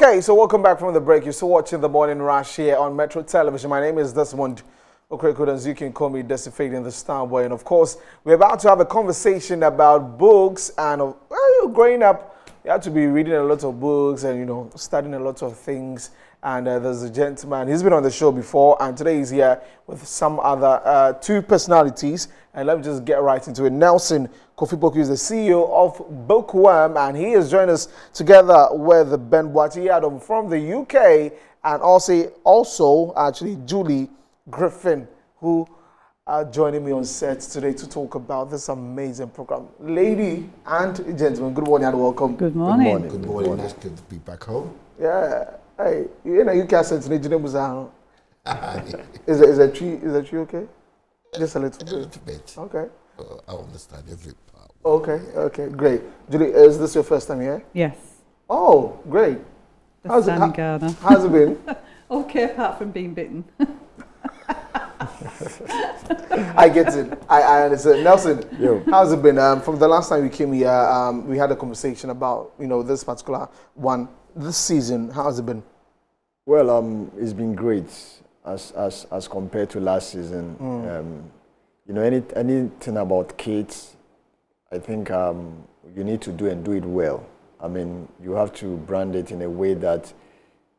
Okay, so welcome back from the break. You're still watching The Morning Rush here on Metro Television. My name is Desmond Okrekud, as you can call me, Decifating the Star Boy. And of course, we're about to have a conversation about books. And growing up, you have to be reading a lot of books and, studying a lot of things. And there's a gentleman, he's been on the show before, and today he's here with some other two personalities. And let me just get right into it. Nelson Kofi Poku is the CEO of Bookworm, and he has joined us together with Ben Boati Adam from the UK, and also actually Julie Griffin, who are joining me on set today to talk about this amazing program. Lady and gentlemen, good morning and welcome. Good morning. Good morning. It's good to be back home. Yeah. Hey, you can't send to Nigeria. Is the tree okay? Just a little bit. Okay. I understand every part. Okay, great. Julie, is this your first time here? Yes. Oh, great. How's it been? Okay, apart from being bitten. I get it. I understand. Nelson, how's it been? From the last time we came here, we had a conversation about this particular one. This season, how's it been? Well, it's been great as compared to last season. Anything about kids, I think you need to do it well. I mean, you have to brand it in a way that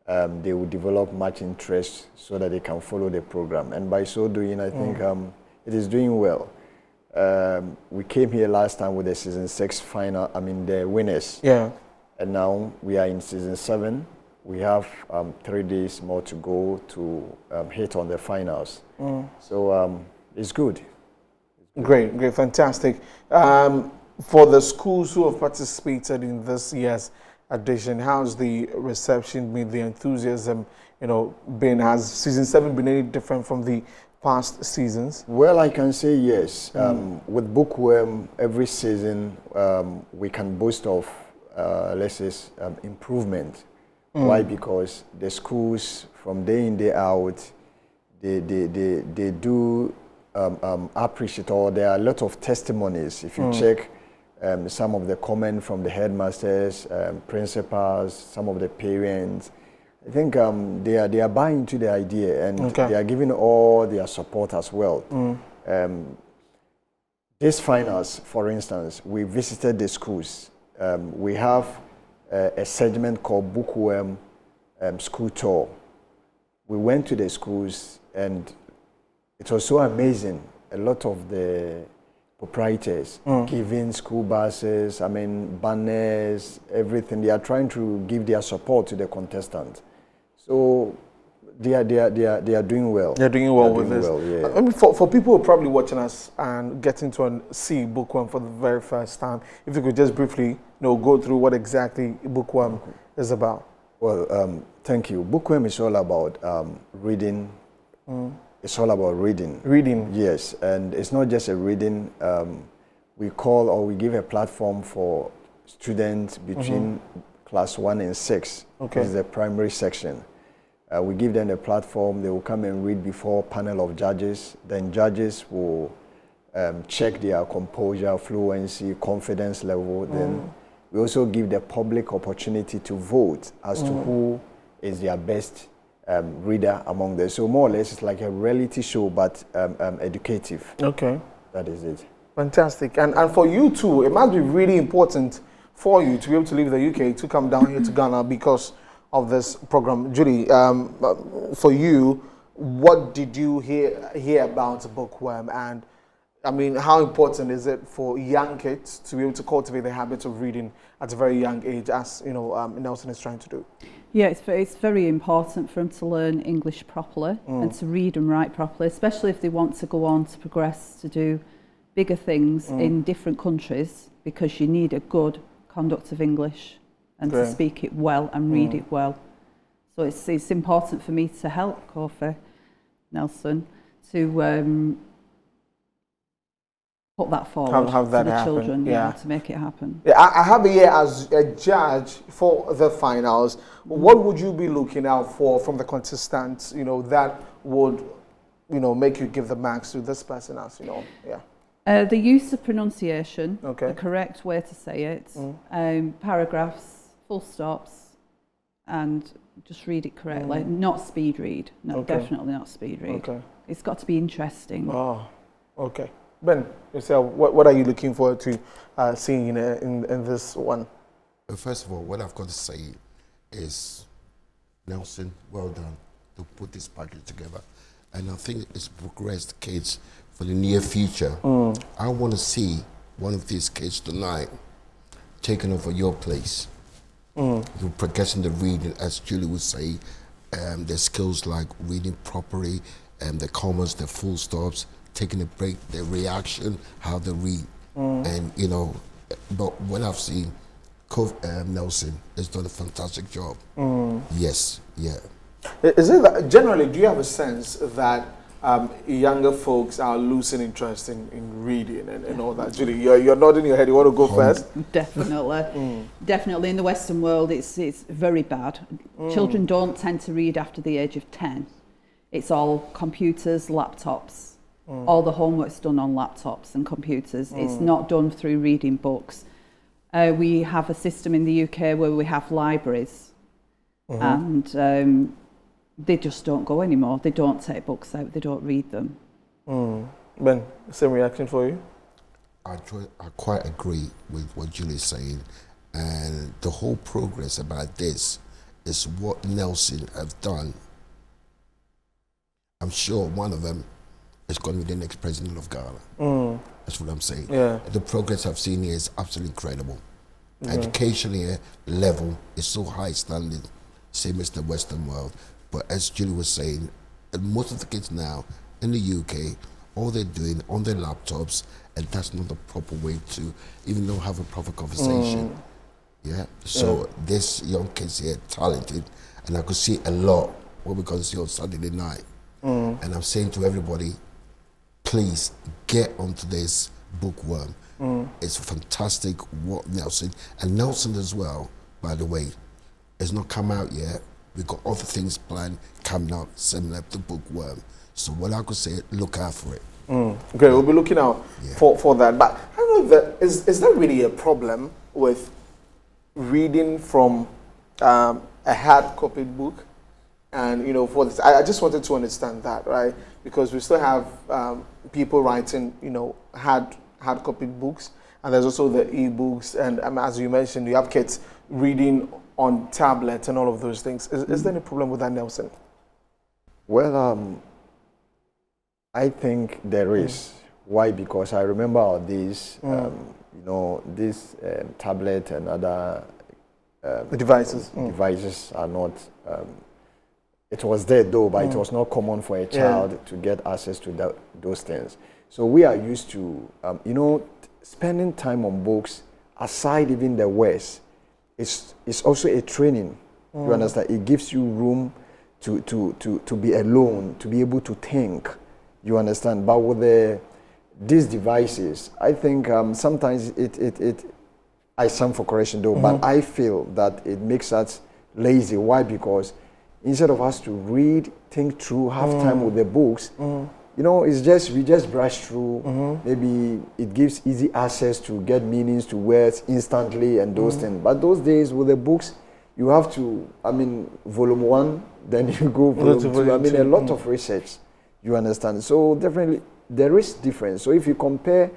they will develop much interest so that they can follow the program. And by so doing, I think it is doing well. We came here last time with the season 6 final, the winners. Yeah. And now we are in season 7. We have 3 days more to go to hit on the finals. So it's good. Great, fantastic. For the schools who have participated in this year's edition, how's the reception been, the enthusiasm, been? Has season 7 been any different from the past seasons? Well, I can say yes. With Bookworm, every season we can boast of improvement. Why? Because the schools from day in, day out, they do appreciate, or there are a lot of testimonies. If you check some of the comments from the headmasters, principals, some of the parents, I think they are buying into the idea, and they are giving all their support as well. This finals, for instance, we visited the schools. We have a segment called Bookworm School Tour. We went to the schools, and it was so amazing. A lot of the proprietors giving school buses, banners, everything. They are trying to give their support to the contestants. So they are doing well. They're doing well with this. Well, yeah. I mean, for people who are probably watching us and getting to see Bookworm for the very first time, if you could just briefly go through what exactly Bookworm is about. Well, thank you. Bookworm is all about reading. It's all about reading. Reading. Yes, and it's not just a reading. We give a platform for students between class 1 and 6. Okay. This is the primary section. We give them a platform. They will come and read before a panel of judges. Then judges will check their composure, fluency, confidence level. Then we also give the public opportunity to vote as to who is their best reader among them. So more or less, it's like a reality show, but educative. Okay. That is it. Fantastic. And for you too, it must be really important for you to be able to leave the UK to come down here to Ghana because of this program. Julie, for you, what did you hear about Bookworm? And how important is it for young kids to be able to cultivate the habit of reading at a very young age, as Nelson is trying to do? Yeah, it's very important for them to learn English properly and to read and write properly, especially if they want to go on to progress to do bigger things in different countries, because you need a good conduct of English and to speak it well and read it well. So it's important for me to help Kofi Nelson to put that forward have that to the happen. children, to make it happen. Yeah, I have here as a judge for the finals. What would you be looking out for from the contestants, that would, make you give the marks to this person as, The use of pronunciation, Okay. the correct way to say it, paragraphs, full stops, and just read it correctly. Not speed read. No, Okay. definitely not speed read. Okay. It's got to be interesting. Oh, okay. Ben, yourself, what are you looking forward to seeing in this one? First of all, what I've got to say is, Nelson, well done to put this package together. And I think it's progressed kids for the near future. I want to see one of these kids tonight taking over your place. You're progressing the reading, as Julie would say, the skills like reading properly, the commas, the full stops, taking a break, the reaction, how they read. And, you know, but what I've seen, Nelson has done a fantastic job. Yes, yeah. Is it that, generally, do you have a sense that younger folks are losing interest in reading and all that? Julie, you're nodding your head. You want to go first? Definitely. Definitely. In the Western world, it's very bad. Children don't tend to read after the age of 10. It's all computers, laptops. All the homework's done on laptops and computers. It's not done through reading books. We have a system in the UK where we have libraries, and they just don't go anymore. They don't take books out. They don't read them. Ben, same reaction for you? I quite agree with what Julie's saying, and the whole progress about this is what Nelson have done. I'm sure one of them is going to be the next president of Ghana. That's what I'm saying. Yeah. The progress I've seen here is absolutely incredible. Educationally, level is so high standard, same as the Western world. But as Julie was saying, most of the kids now in the UK, all they're doing on their laptops, and that's not the proper way to even though have a proper conversation. Yeah. So this young kids here, talented, and I could see a lot what we're going to see on Saturday night. And I'm saying to everybody, please get onto this bookworm. It's fantastic what Nelson, and Nelson as well, by the way, has not come out yet. We've got other things planned coming out, similar to bookworm. So what I could say, look out for it. Okay, we'll be looking out for that. But I don't know if is there really a problem with reading from a hard copied book? And you know, for this, I just wanted to understand that, right? Because we still have people writing, you know, hard copied books, and there's also the e-books, and as you mentioned, you have kids reading on tablets and all of those things. Is there any problem with that, Nelson? Well, I think there is. Why? Because I remember all these, you know, this tablet and other The devices. devices are not. It was there though, but it was not common for a child to get access to those things. So we are used to, you know, spending time on books. Aside even the West, it's also a training. You understand? It gives you room to be alone, to be able to think. You understand? But with these devices, I think sometimes I stand for correction though, but I feel that it makes us lazy. Why? Because instead of us to read, think through, have time with the books, you know, we just brush through. Maybe it gives easy access to get meanings to words instantly and those things. But those days with the books, you have to, volume 1, then you go volume 2. A lot of research, you understand. So definitely there is difference. So if you compare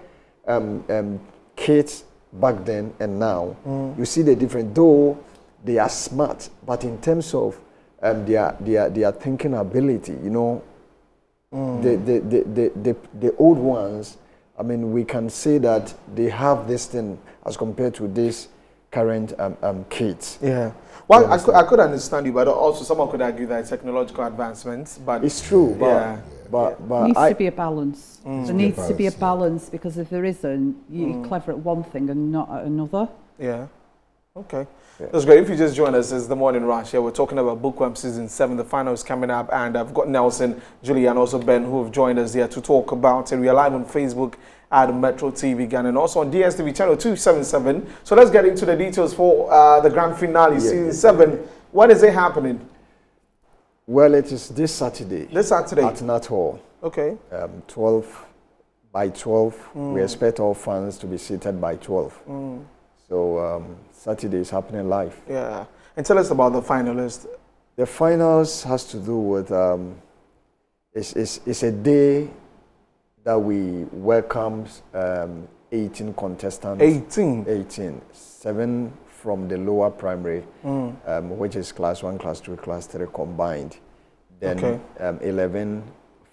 kids back then and now, you see the difference. Though they are smart, but in terms of their thinking ability, you know, the old ones, we can say that they have this thing as compared to these current kids. Yeah. Well, I could understand you, but also someone could argue that it's technological advancements. But it's true. But there needs to be a balance. There needs to be a balance, because if there isn't, you're clever at one thing and not at another. Yeah. Okay. That's great. If you just joined us, it's The Morning Rush here. We're talking about Bookworm Season 7. The final is coming up, and I've got Nelson, Julie, and also Ben, who have joined us here to talk about it. We are live on Facebook at Metro TV Ghana and also on DSTV channel 277. So let's get into the details for the grand finale, Season 7. When is it happening? Well, it is this Saturday. This Saturday? At Nat Hall. Okay. 12 by 12. We expect all fans to be seated by 12. So Saturday is happening live. Yeah. And tell us about the finalists. The finals has to do with it's a day that we welcome 18 contestants. 18. 7 from the lower primary, which is class 1, class 2, class 3 combined. Then 11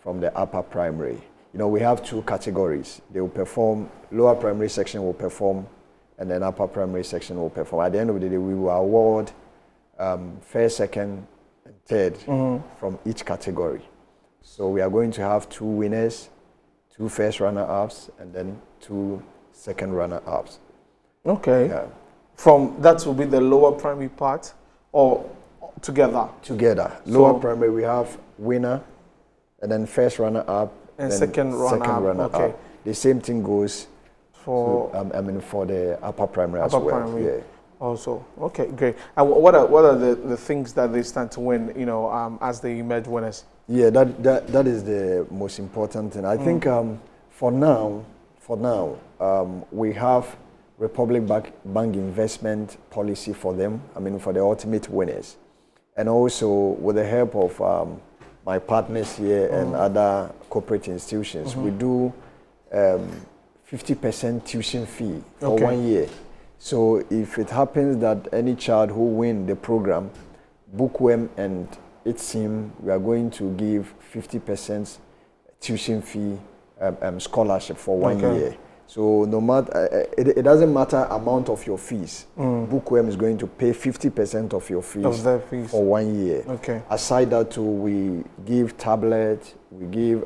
from the upper primary. You know, we have 2 categories. They will perform, lower primary section will perform, and then upper primary section will perform. At the end of the day, we will award first, second, and third from each category. So we are going to have 2 winners, 2 first runner-ups, and then 2 second runner-ups. Okay. Yeah. From that will be the lower primary part, or together? Together. Lower primary, we have winner, and then first runner-up, and then second runner-up. Okay. The same thing goes for for the upper primary as well. Primary. Yeah. Also, okay, great. And what are the things that they stand to win? You know, as they emerge winners. Yeah, that is the most important thing. I think for now, we have Republic Bank investment policy for them. I mean, for the ultimate winners, and also with the help of my partners here and other corporate institutions, we do 50% tuition fee for 1 year. So if it happens that any child who win the program, Bookworm and its team, we are going to give 50% tuition fee scholarship for 1 year. So no matter, it doesn't matter amount of your fees. Bookworm is going to pay 50% of your fees, for 1 year. Okay. Aside that too, we give tablet, we give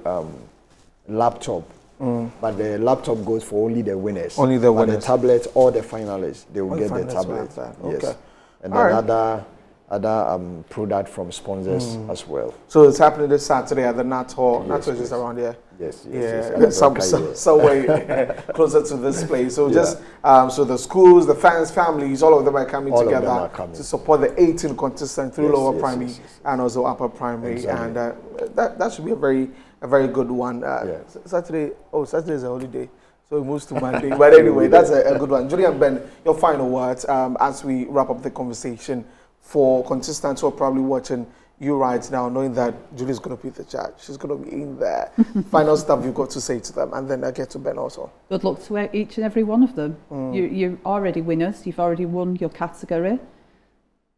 laptop. But the laptop goes for only the winners. Only the winners. But the tablet or the finalists, they will get the tablet. Okay. Yes. And then other product from sponsors as well. So it's happening this Saturday at the Nat Hall. Nat Hall is just around here. Yes. Somewhere closer to this place. So just so the schools, the fans, families, all of them are coming together to support the 18 contestants through lower primary and also upper primary. Exactly. And that should be a very good one. Saturday is a holiday, so it moves to Monday. But anyway, that's a good one. Julie and Ben, your final words as we wrap up the conversation for contestants who are probably watching you right now, knowing that Julie's going to be the judge. She's going to be in there. Final stuff you've got to say to them, and then I get to Ben also. Good luck to each and every one of them. You're already winners. You've already won your category.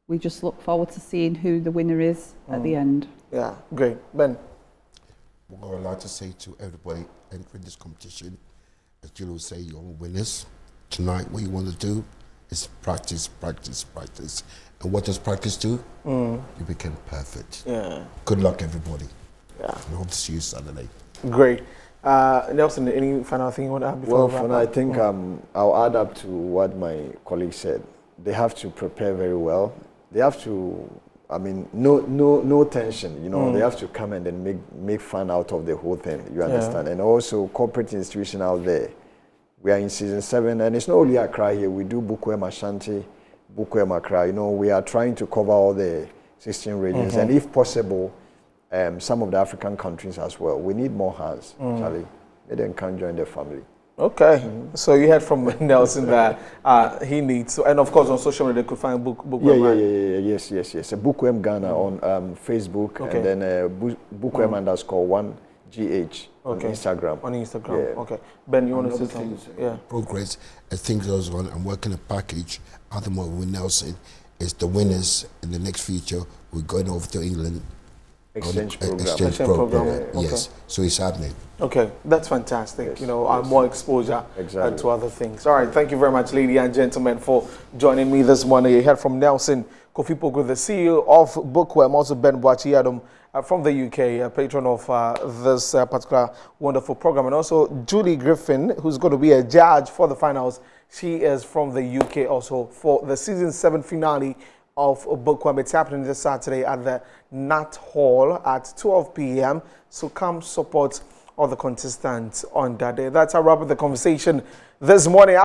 We just look forward to seeing who the winner is at the end. Yeah, great. Ben? What I would like to say to everybody entering this competition, as Julie will say, you're all winners. Tonight, what you want to do is practice, practice, practice. And what does practice do? You become perfect. Yeah. Good luck, everybody. Yeah. And hope to see you Saturday. Great. Nelson, any final thing you want to add before? Well, I think I'll add up to what my colleague said. They have to prepare very well. They have to, no tension. You know, they have to come and then make fun out of the whole thing. You understand? And also, corporate institution out there. We are in season 7, and it's not only Accra here. We do Bookworm Ashanti, Bookworm Accra. You know, we are trying to cover all the 16 regions, and if possible, some of the African countries as well. We need more hands, Charlie. They then can join the family. Okay, so you heard from Nelson that he needs to, and of course on social media they could find Bookworm. Yes. Bookworm Ghana on Facebook, and then Bookworm _1GH on Instagram. On Instagram, okay. Ben, you want to say something? Yeah. Progress as things goes on. I'm working a package. Other one with Nelson is the winners in the next future. We're going over to England. Exchange program. Exchange program. Yes, so it's happening. Okay, that's fantastic. Yes. You know, more exposure to other things. All right, thank you very much, ladies and gentlemen, for joining me this morning. You heard from Nelson Kofi Poku, the CEO of Bookworm, also Ben Boachi Adam from the UK, patron of this particular wonderful program, and also Julie Griffin, who's going to be a judge for the finals. She is from the UK also for the season 7 finale of Bookworm. It's happening this Saturday at the Nat Hall at 12 p.m. So come support all the contestants on that day. That's our wrap up the conversation this morning.